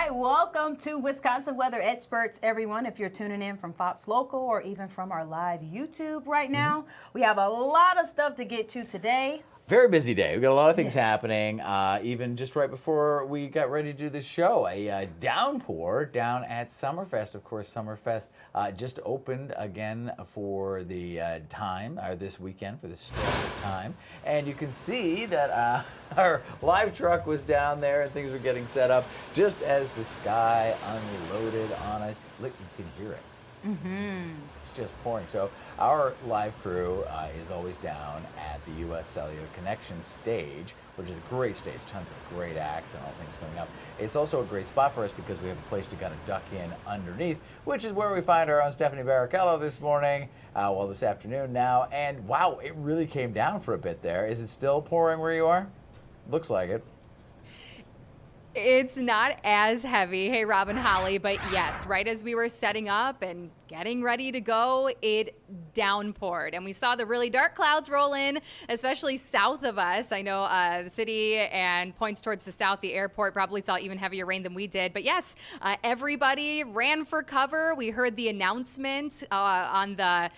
right, welcome to Wisconsin Weather Experts, everyone. If you're tuning in from Fox Local or even from our live YouTube right now, we have a lot of stuff to get to today. Very busy day. We've got a lot of things happening. Even just right before we got ready to do this show, a downpour down at Summerfest. Of course, Summerfest just opened again for the this weekend for the start of time. And you can see that our live truck was down there and things were getting set up just as the sky unloaded on us. Look, you can hear it. It's just pouring. So our live crew is always down at the U.S. Cellular Connection stage, which is a great stage, tons of great acts and all things coming up. It's also a great spot for us because we have a place to kind of duck in underneath, which is where we find our own Stephanie Barrichello this morning, this afternoon now. And wow, it really came down for a bit there. Is it still pouring where you are? Looks like it. It's not as heavy, hey, Rob and Holly, but yes, right as we were setting up and getting ready to go, it downpoured. And we saw the really dark clouds roll in, especially south of us. I know the city and points towards the south, the airport probably saw even heavier rain than we did. But yes, everybody ran for cover. We heard the announcement on that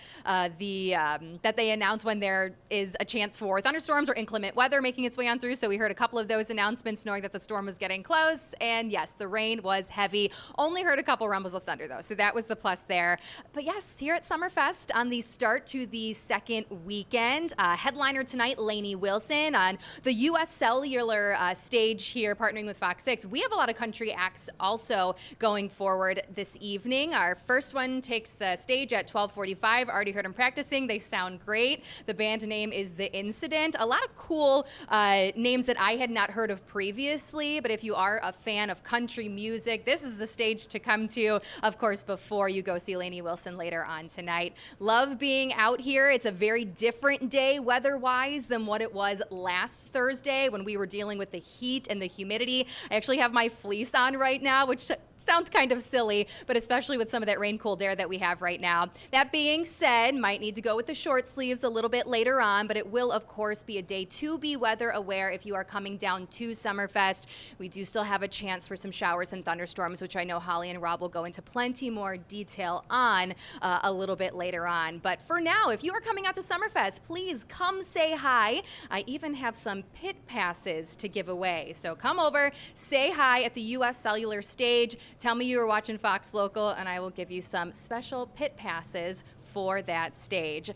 they announced when there is a chance for thunderstorms or inclement weather making its way on through. So we heard a couple of those announcements knowing that the storm was getting close. And yes, the rain was heavy. Only heard a couple rumbles of thunder though. So that was the plus there. But yes, here at Summerfest on the start to the second weekend, headliner tonight, Lainey Wilson on the U.S. Cellular stage here, partnering with FOX6. We have a lot of country acts also going forward this evening. Our first one takes the stage at 12:45. Already heard them practicing. They sound great. The band name is The Incident. A lot of cool names that I had not heard of previously, but if you are a fan of country music, this is the stage to come to, of course, before you go see Lainey Wilson later on tonight. Love being out here. It's a very different day weather-wise than what it was last Thursday when we were dealing with the heat and the humidity. I actually have my fleece on right now, which sounds kind of silly, but especially with some of that rain cooled air that we have right now. That being said, might need to go with the short sleeves a little bit later on, but it will of course be a day to be weather aware if you are coming down to Summerfest. We do still have a chance for some showers and thunderstorms, which I know Holly and Rob will go into plenty more detail on a little bit later on. But for now, if you are coming out to Summerfest, please come say hi. I even have some pit passes to give away. So come over, say hi at the U.S. Cellular stage. Tell me you were watching Fox Local, and I will give you some special pit passes for that stage.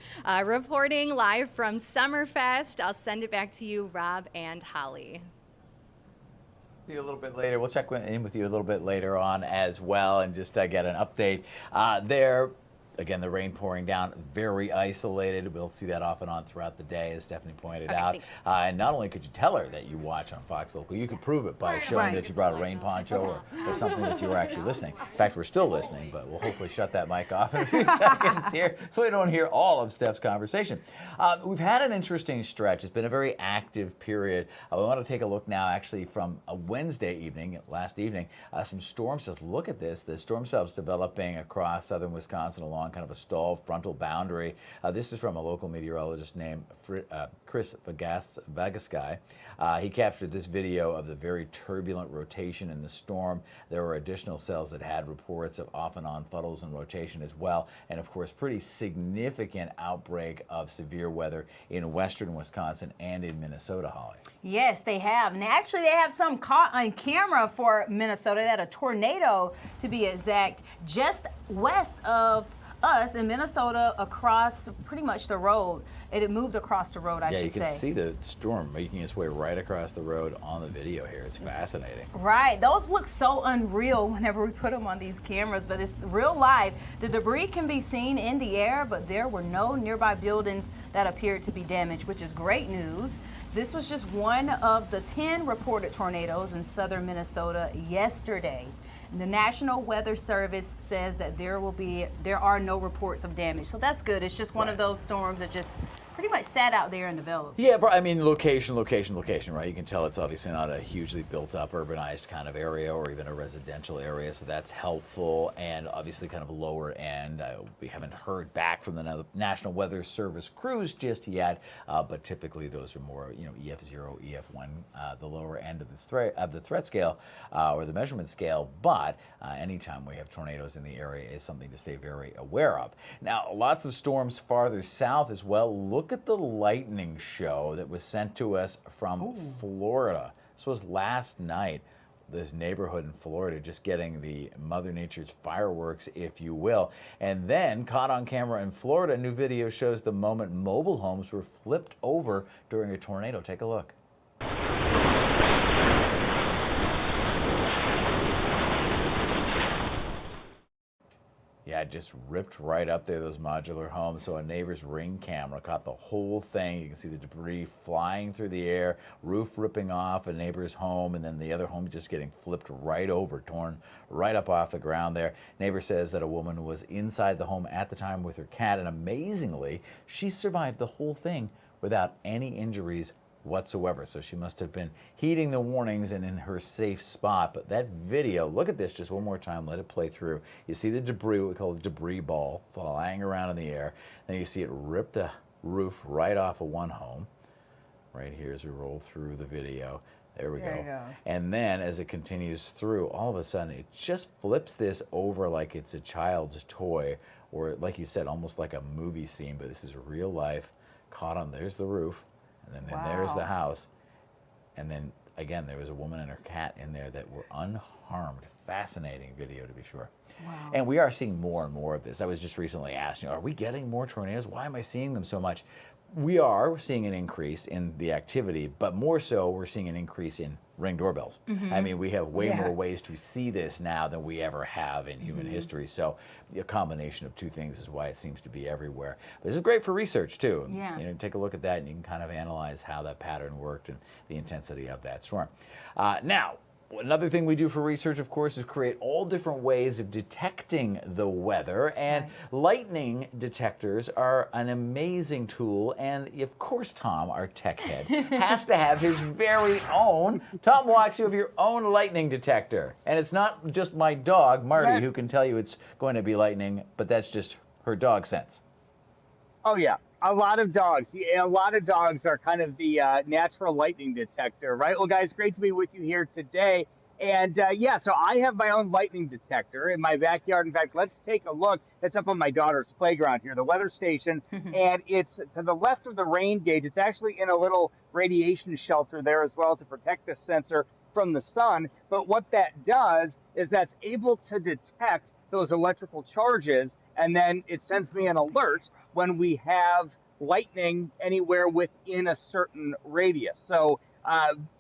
Reporting live from Summerfest, I'll send it back to you, Rob and Holly. A little bit later. We'll check in with you a little bit later on as well and just get an update there. Again, the rain pouring down, very isolated. We'll see that off and on throughout the day, as Stephanie pointed out. And not only could you tell her that you watch on Fox Local, you could prove it by showing that you brought a rain poncho or something that you were actually listening. In fact, we're still listening, but we'll hopefully shut that mic off in a few seconds here so we don't hear all of Steph's conversation. We've had an interesting stretch. It's been a very active period. We want to take a look now actually from a Wednesday evening, last evening, some storm cells. Look at this. The storm cells developing across southern Wisconsin along kind of a stalled frontal boundary. This is from a local meteorologist named Chris Vagasky. He captured this video of the very turbulent rotation in the storm. There were additional cells that had reports of off and on fuddles and rotation as well. And of course, pretty significant outbreak of severe weather in western Wisconsin and in Minnesota, Holly. Yes, they have. And actually, they have some caught on camera for Minnesota. They had a tornado, to be exact, just west of us in Minnesota across pretty much the road. It had moved across the road, I should say. Yeah, you can see the storm making its way right across the road on the video here. It's fascinating. Right. Those look so unreal whenever we put them on these cameras, but it's real live. The debris can be seen in the air, but there were no nearby buildings that appeared to be damaged, which is great news. This was just one of the 10 reported tornadoes in southern Minnesota yesterday. The National Weather Service says that there are no reports of damage. So that's good. It's just one of those storms that just pretty much sat out there and developed. Yeah, I mean, location, right? You can tell it's obviously not a hugely built up, urbanized kind of area or even a residential area, so that's helpful. And obviously kind of lower end. We haven't heard back from the National Weather Service crews just yet, but typically those are more, EF0, EF1, the lower end of the threat scale or the measurement scale. But anytime we have tornadoes in the area is something to stay very aware of. Now, lots of storms farther south as well. Look at the lightning show that was sent to us from Florida. This was last night. This neighborhood in Florida just getting the Mother Nature's fireworks, if you will. And then caught on camera in Florida, a new video shows the moment mobile homes were flipped over during a tornado. Take a look. Yeah, it just ripped right up there, those modular homes. So a neighbor's Ring camera caught the whole thing. You can see the debris flying through the air, roof ripping off a neighbor's home, and then the other home just getting flipped right over, torn right up off the ground there. Neighbor says that a woman was inside the home at the time with her cat, and amazingly, she survived the whole thing without any injuries whatsoever. So she must have been heeding the warnings and in her safe spot. But that video, look at this just one more time, let it play through. You see the debris, what we call a debris ball, flying around in the air. Then you see it rip the roof right off of one home. Right here as we roll through the video. There we go. There it goes. And then as it continues through, all of a sudden it just flips this over like it's a child's toy, or like you said, almost like a movie scene, but this is real life. Caught on, there's the roof. And then there's the house. And then, again, there was a woman and her cat in there that were unharmed. Fascinating video, to be sure. Wow. And we are seeing more and more of this. I was just recently asked, are we getting more tornadoes? Why am I seeing them so much? We are seeing an increase in the activity, but more so, we're seeing an increase in Ring doorbells. I mean, we have way more ways to see this now than we ever have in human history. So a combination of two things is why it seems to be everywhere. But this is great for research, too. Yeah. Take a look at that, and you can kind of analyze how that pattern worked and the intensity of that storm. Now, another thing we do for research, of course, is create all different ways of detecting the weather. And lightning detectors are an amazing tool. And of course, Tom, our tech head, has to have his very own. Tom Walks, you have your own lightning detector. And it's not just my dog, Marty, who can tell you it's going to be lightning, but that's just her dog sense. Oh, yeah. A lot of dogs. A lot of dogs are kind of the natural lightning detector, right? Well, guys, great to be with you here today. And yeah, so I have my own lightning detector in my backyard. In fact, let's take a look. It's up on my daughter's playground here, the weather station. And it's to the left of the rain gauge. It's actually in a little radiation shelter there as well to protect the sensor from the sun. But what that does is that's able to detect those electrical charges, and then it sends me an alert when we have lightning anywhere within a certain radius. So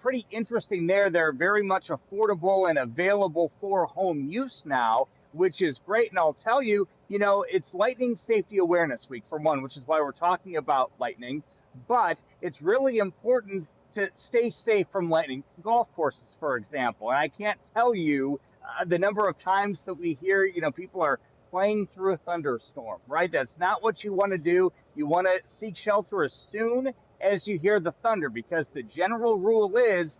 pretty interesting there. They're very much affordable and available for home use now, which is great. And I'll tell you, it's Lightning Safety Awareness Week for one, which is why we're talking about lightning. But it's really important to stay safe from lightning. Golf courses, for example. And I can't tell you the number of times that we hear, people are playing through a thunderstorm, right? That's not what you want to do. You want to seek shelter as soon as you hear the thunder, because the general rule is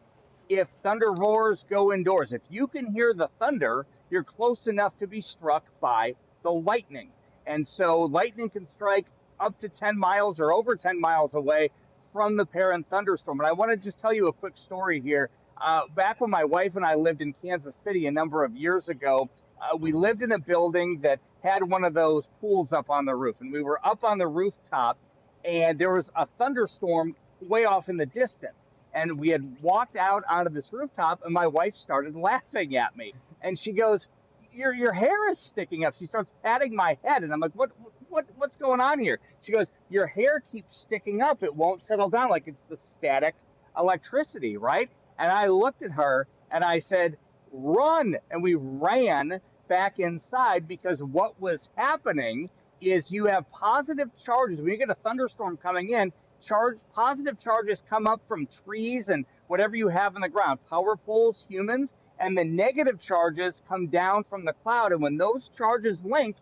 if thunder roars, go indoors. If you can hear the thunder, you're close enough to be struck by the lightning. And so lightning can strike up to 10 miles or over 10 miles away from the parent thunderstorm. And I want to just tell you a quick story here. Back when my wife and I lived in Kansas City a number of years ago, we lived in a building that had one of those pools up on the roof. And we were up on the rooftop, and there was a thunderstorm way off in the distance. And we had walked out onto this rooftop, and my wife started laughing at me. And she goes, your hair is sticking up. She starts patting my head, and I'm like, what's going on here? She goes, your hair keeps sticking up. It won't settle down, like it's the static electricity, right? And I looked at her, and I said, run. And we ran back inside, because what was happening is you have positive charges. When you get a thunderstorm coming in, positive charges come up from trees and whatever you have on the ground, power poles, humans, and the negative charges come down from the cloud. And when those charges link,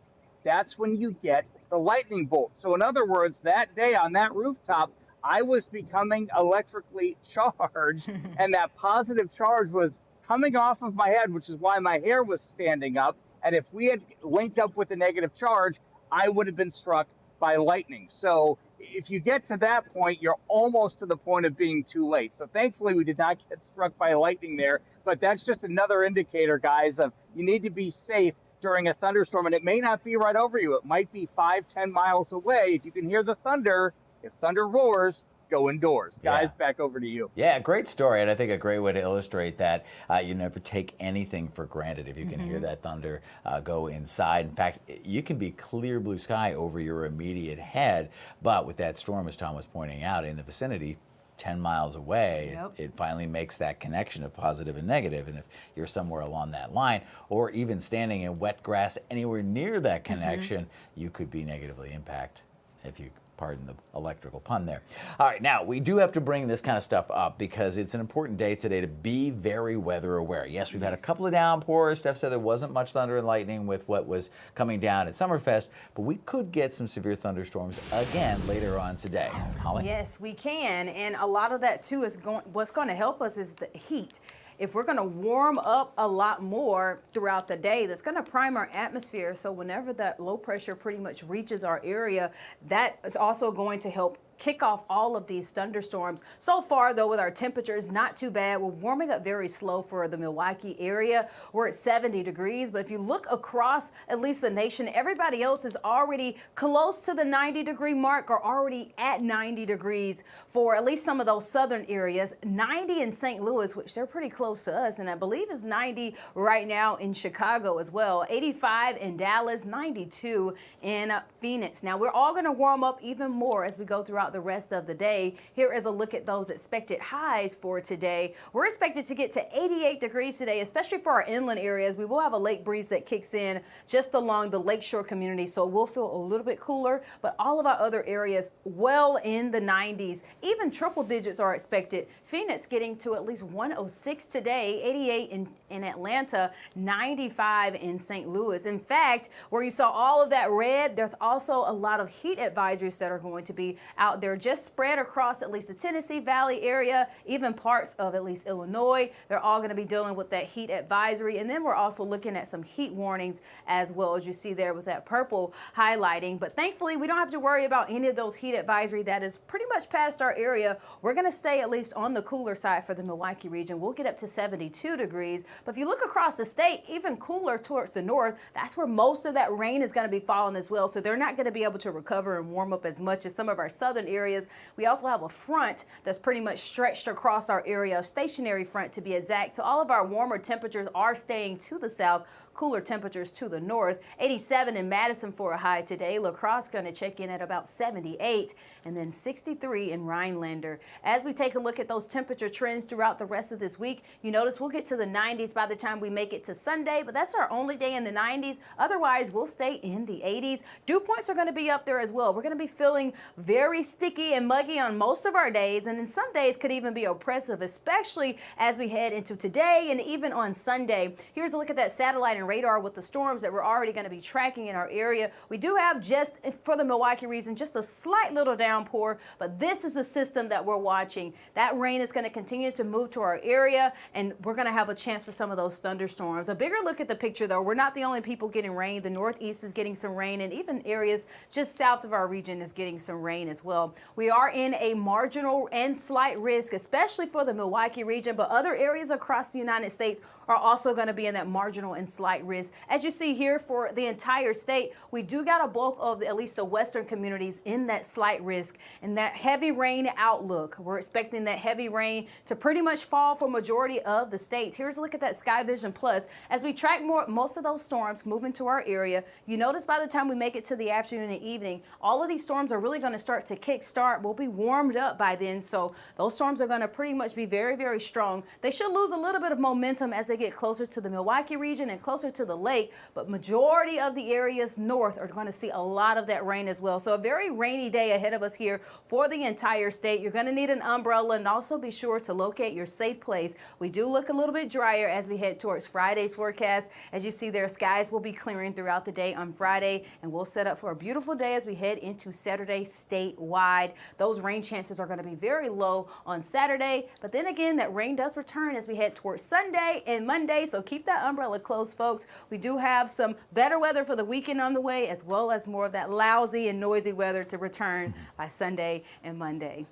that's when you get the lightning bolt. So in other words, that day on that rooftop, I was becoming electrically charged, and that positive charge was coming off of my head, which is why my hair was standing up. And if we had linked up with a negative charge, I would have been struck by lightning. So if you get to that point, you're almost to the point of being too late. So thankfully, we did not get struck by lightning there. But that's just another indicator, guys, of you need to be safe during a thunderstorm. And it may not be right over you. It might be 5-10 miles away. If you can hear the thunder, if thunder roars, go indoors. Guys, back over to you. Yeah, great story, and I think a great way to illustrate that you never take anything for granted if you can hear that thunder go inside. In fact, you can be clear blue sky over your immediate head, but with that storm, as Tom was pointing out, in the vicinity, 10 miles away, it finally makes that connection of positive and negative. And if you're somewhere along that line, or even standing in wet grass anywhere near that connection, you could be negatively impacted, if you pardon the electrical pun there. All right, now we do have to bring this kind of stuff up because it's an important day today to be very weather aware. Yes, we've had a couple of downpours. Steph said there wasn't much thunder and lightning with what was coming down at Summerfest, but we could get some severe thunderstorms again later on today. Holly? Yes, we can, and a lot of that too is what's going to help us is the heat. If we're going to warm up a lot more throughout the day, that's going to prime our atmosphere. So whenever that low pressure pretty much reaches our area, that is also going to help kick off all of these thunderstorms. So far, though, with our temperatures, not too bad. We're warming up very slow for the Milwaukee area. We're at 70 degrees, but if you look across at least the nation, everybody else is already close to the 90-degree mark or already at 90 degrees for at least some of those southern areas. 90 in St. Louis, which they're pretty close to us, and I believe is 90 right now in Chicago as well. 85 in Dallas, 92 in Phoenix. Now, we're all going to warm up even more as we go throughout the rest of the day. Here is a look at those expected highs for today. We're expected to get to 88 degrees today, especially for our inland areas. We will have a lake breeze that kicks in just along the lakeshore community, so we'll feel a little bit cooler, but all of our other areas well in the 90s. Even triple digits are expected. Phoenix getting to at least 106 today, 88 in Atlanta, 95 in St. Louis. In fact, where you saw all of that red, there's also a lot of heat advisories that are going to be out there just spread across at least the Tennessee Valley area, even parts of at least Illinois. They're all going to be dealing with that heat advisory. And then we're also looking at some heat warnings as well, as you see there with that purple highlighting. But thankfully, we don't have to worry about any of those heat advisory that is pretty much past our area. We're going to stay at least on the cooler side for the Milwaukee region. We'll get up to 72 degrees. But if you look across the state, even cooler towards the north, that's where most of that rain is going to be falling as well. So they're not going to be able to recover and warm up as much as some of our southern areas. We also have a front that's pretty much stretched across our area, a stationary front to be exact. So all of our warmer temperatures are staying to the south, cooler temperatures to the north. 87 in Madison for a high today. La Crosse going to check in at about 78, and then 63 in Rhinelander. As we take a look at those temperature trends throughout the rest of this week, you notice we'll get to the 90s by the time we make it to Sunday, but that's our only day in the 90s. Otherwise, we'll stay in the 80s. Dew points are going to be up there as well. We're going to be feeling very sticky and muggy on most of our days, and then some days could even be oppressive, especially as we head into today and even on Sunday. Here's a look at that satellite and radar with the storms that we're already going to be tracking in our area. We do have, just for the Milwaukee region, just a slight little downpour, but this is a system that we're watching. That rain is going to continue to move to our area, and we're going to have a chance for some of those thunderstorms. A bigger look at the picture, though, we're not the only people getting rain. The Northeast is getting some rain, and even areas just south of our region is getting some rain as well. We are in a marginal and slight risk, especially for the Milwaukee region, but other areas across the United States are also going to be in that marginal and slight risk. As you see here for the entire state, we do got a bulk of at least the western communities in that slight risk and that heavy rain outlook. We're expecting that heavy rain to pretty much fall for majority of the states. Here's a look at that Sky Vision Plus. As we track most of those storms moving to our area, you notice by the time we make it to the afternoon and evening, all of these storms are really going to start to kick kick start. We'll be warmed up by then, so those storms are going to pretty much be very, very strong. They should lose a little bit of momentum as they get closer to the Milwaukee region and closer to the lake, but majority of the areas north are going to see a lot of that rain as well. So a very rainy day ahead of us here for the entire state. You're going to need an umbrella, and also be sure to locate your safe place. We do look a little bit drier as we head towards Friday's forecast. As you see there, skies will be clearing throughout the day on Friday, and we'll set up for a beautiful day as we head into Saturday statewide. Those rain chances are going to be very low on Saturday, but then again, that rain does return as we head towards Sunday and Monday, so keep that umbrella close, folks. We do have some better weather for the weekend on the way, as well as more of that lousy and noisy weather to return by Sunday and Monday.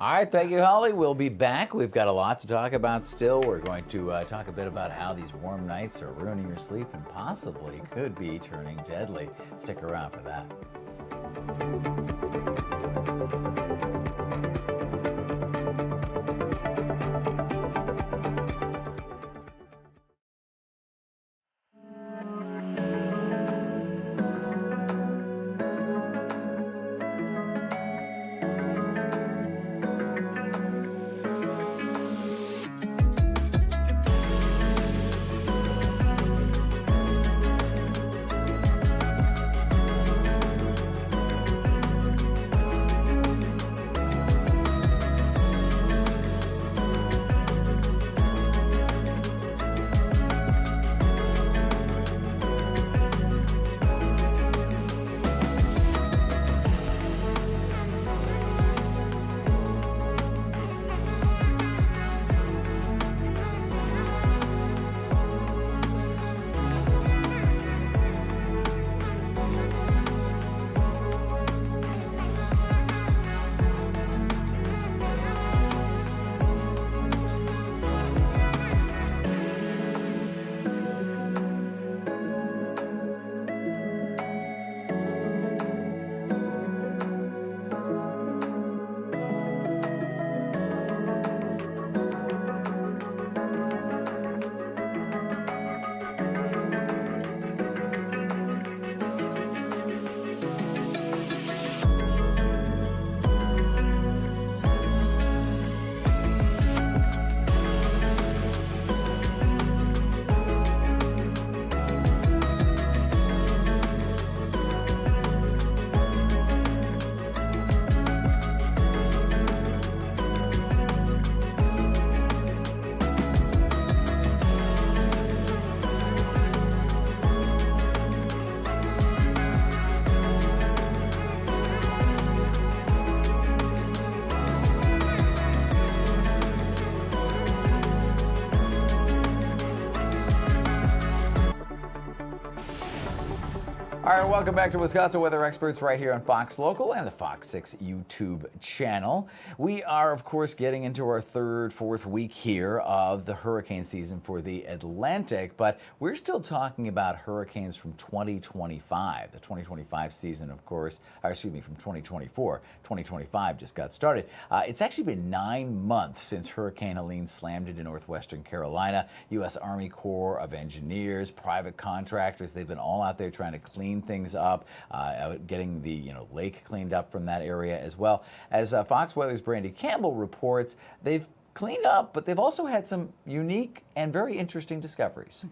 All right, thank you, Holly. We'll be back. We've got a lot to talk about still. We're going to talk a bit about how these warm nights are ruining your sleep and possibly could be turning deadly. Stick around for that. All right, welcome back to Wisconsin Weather Experts right here on Fox Local and the Fox 6 YouTube channel. We are, of course, getting into our third, fourth week here of the hurricane season for the Atlantic, but we're still talking about hurricanes from 2025. The 2025 season, of course, or excuse me, from 2024. 2025 just got started. It's actually been 9 months since Hurricane Helene slammed into northwestern Carolina. U.S. Army Corps of Engineers, private contractors, they've been all out there trying to clean things up, getting the lake cleaned up from that area as well. As Fox Weather's Brandy Campbell reports, they've cleaned up, but they've also had some unique and very interesting discoveries.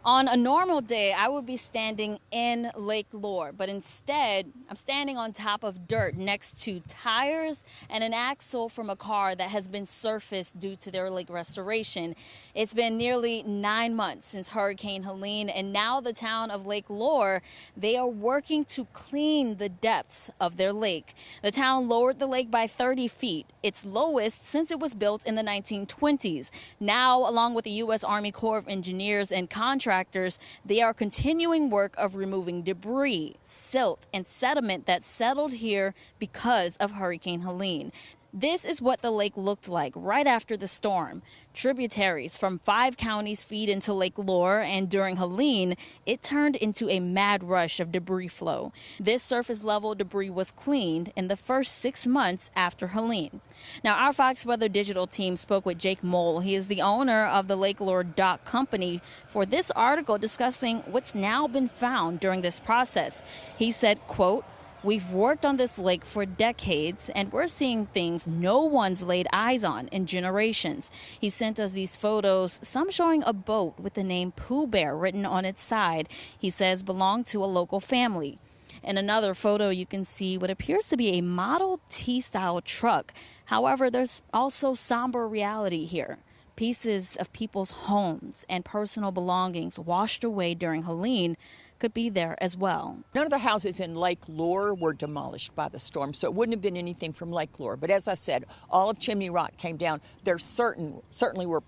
On a normal day, I would be standing in Lake Lure, but instead, I'm standing on top of dirt next to tires and an axle from a car that has been surfaced due to their lake restoration. It's been nearly 9 months since Hurricane Helene, and now the town of Lake Lure, they are working to clean the depths of their lake. The town lowered the lake by 30 feet, its lowest since it was built in the 1920s. Now, along with the U.S. Army Corps of Engineers and contractors, they are continuing work of removing debris, silt, and sediment that settled here because of Hurricane Helene. This is what the lake looked like right after the storm. Tributaries from 5 counties feed into Lake Lure, and during Helene, it turned into a mad rush of debris flow. This surface level debris was cleaned in the first 6 months after Helene. Now, our Fox Weather digital team spoke with Jake Mole. He is the owner of the Lake Lure Dock Company for this article discussing what's now been found during this process. He said, quote, We've worked on this lake for decades, and we're seeing things no one's laid eyes on in generations. He sent us these photos, some showing a boat with the name Pooh Bear written on its side. He says belonged to a local family. In another photo, you can see what appears to be a Model T-style truck. However, there's also somber reality here. Pieces of people's homes and personal belongings washed away during Helene could be there as well. None of the houses in Lake Lure were demolished by the storm, so it wouldn't have been anything from Lake Lure. But as I said, all of Chimney Rock came down. There certainly were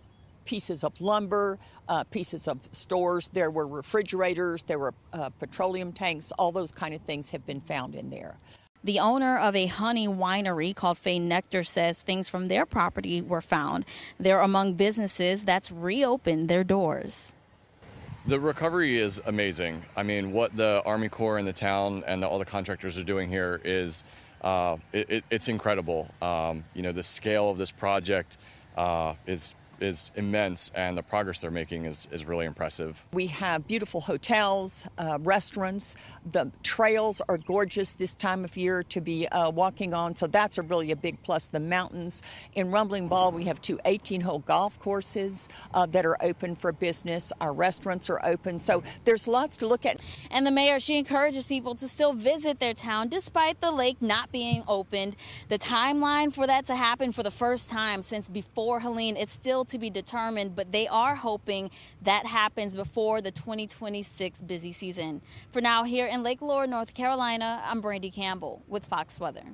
pieces of lumber, pieces of stores. There were refrigerators, there were petroleum tanks. All those kind of things have been found in there. The owner of a honey winery called Fay Nectar says things from their property were found. They're among businesses that's reopened their doors. The recovery is amazing. I mean, what the Army Corps and the town and all the contractors are doing here is it's incredible. The scale of this project is immense, and the progress they're making is really impressive. We have beautiful hotels, restaurants. The trails are gorgeous this time of year to be walking on, so that's really a big plus. The mountains. In Rumbling Ball, we have 2 18-hole golf courses that are open for business. Our restaurants are open, so there's lots to look at. And the mayor, she encourages people to still visit their town despite the lake not being opened. The timeline for that to happen for the first time since before Helene, it's still to be determined, but they are hoping that happens before the 2026 busy season. For now, here in Lake Lure, North Carolina, I'm Brandy Campbell with Fox Weather.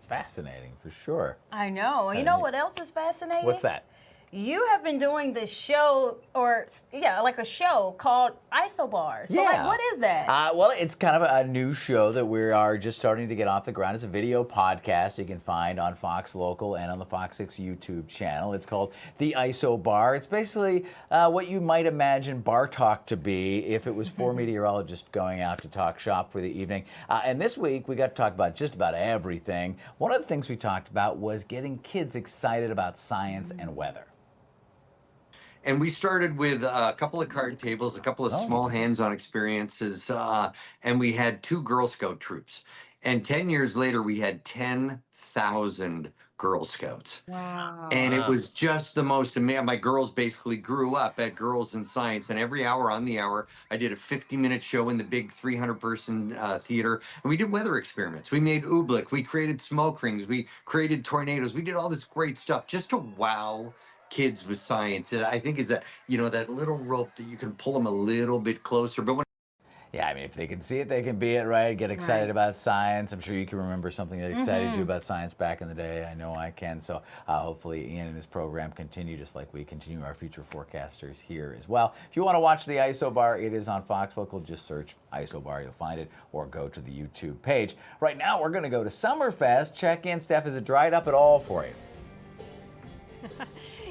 Fascinating, for sure. I know. You know what else is fascinating? What's that? You have been doing this show, like a show called Isobar. So, Yeah. what is that? Well, it's kind of a new show that we are just starting to get off the ground. It's a video podcast you can find on Fox Local and on the FOX6 YouTube channel. It's called The Isobar. It's basically what you might imagine bar talk to be if it was 4 meteorologists going out to talk shop for the evening. And this week, we got to talk about just about everything. One of the things we talked about was getting kids excited about science and weather. And we started with a couple of card tables, a couple of small hands-on experiences, and we had 2 Girl Scout troops. And 10 years later, we had 10,000 Girl Scouts. Wow. And it was just the most amazing. My girls basically grew up at Girls in Science, and every hour on the hour, I did a 50-minute show in the big 300-person theater, and we did weather experiments. We made oobleck, we created smoke rings, we created tornadoes, we did all this great stuff just to wow kids with science. And I think is that, that little rope that you can pull them a little bit closer. But Yeah, I mean, if they can see it, they can be it, right? Get excited about science. I'm sure you can remember something that excited you about science back in the day. I know I can. So hopefully Ian and his program continue just like we continue our future forecasters here as well. If you want to watch the Isobar, it is on Fox Local. Just search Isobar, you'll find it, or go to the YouTube page. Right now, we're going to go to Summerfest. Check in, Steph. Is it dried up at all for you?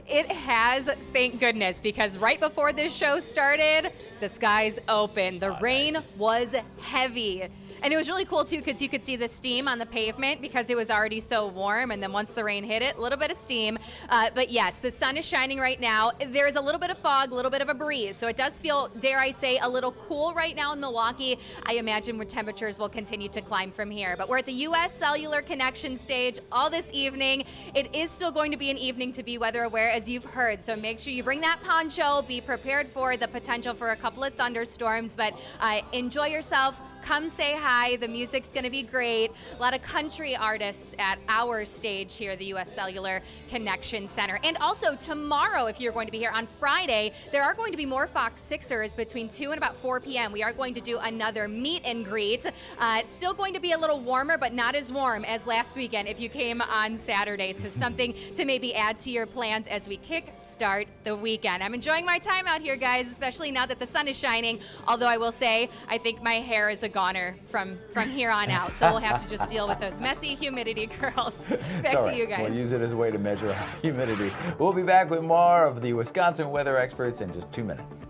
It has, thank goodness, because right before this show started, the skies opened. The rain was heavy. And it was really cool, too, because you could see the steam on the pavement because it was already so warm. And then once the rain hit it, a little bit of steam. But yes, the sun is shining right now. There is a little bit of fog, a little bit of a breeze. So it does feel, dare I say, a little cool right now in Milwaukee. I imagine where temperatures will continue to climb from here. But we're at the U.S. Cellular Connection stage all this evening. It is still going to be an evening to be weather aware, as you've heard. So make sure you bring that poncho. Be prepared for the potential for a couple of thunderstorms. But enjoy yourself. Come say hi. The music's going to be great. A lot of country artists at our stage here, the U.S. Cellular Connection Center. And also tomorrow, if you're going to be here on Friday, there are going to be more Fox Sixers between 2 and about 4 p.m. We are going to do another meet and greet. It's still going to be a little warmer, but not as warm as last weekend if you came on Saturday. So something to maybe add to your plans as we kick start the weekend. I'm enjoying my time out here, guys, especially now that the sun is shining. Although I will say, I think my hair is a goner from here on out. So we'll have to just deal with those messy humidity curls. Back to you guys. We'll use it as a way to measure humidity. We'll be back with more of the Wisconsin weather experts in just 2 minutes.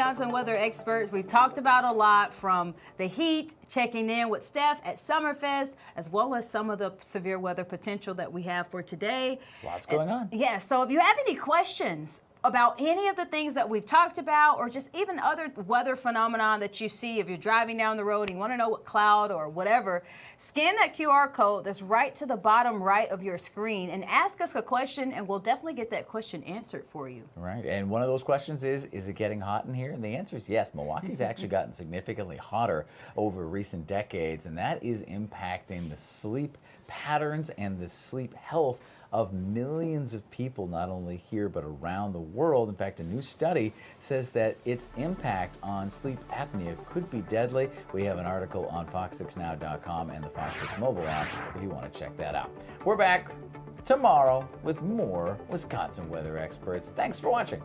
Wisconsin weather experts. We've talked about a lot, from the heat, checking in with Steph at Summerfest, as well as some of the severe weather potential that we have for today. Lots going on. Yeah, so if you have any questions about any of the things that we've talked about, or just even other weather phenomena that you see, if you're driving down the road and you want to know what cloud or whatever, scan that QR code that's right to the bottom right of your screen and ask us a question, and we'll definitely get that question answered for you. Right, and one of those questions is it getting hot in here? And the answer is yes. Milwaukee's actually gotten significantly hotter over recent decades, and that is impacting the sleep patterns and the sleep health of millions of people, not only here but around the world. In fact, a new study says that its impact on sleep apnea could be deadly. We have an article on fox6now.com and the Fox 6 mobile app if you want to check that out. We're back tomorrow with more Wisconsin weather experts. Thanks for watching.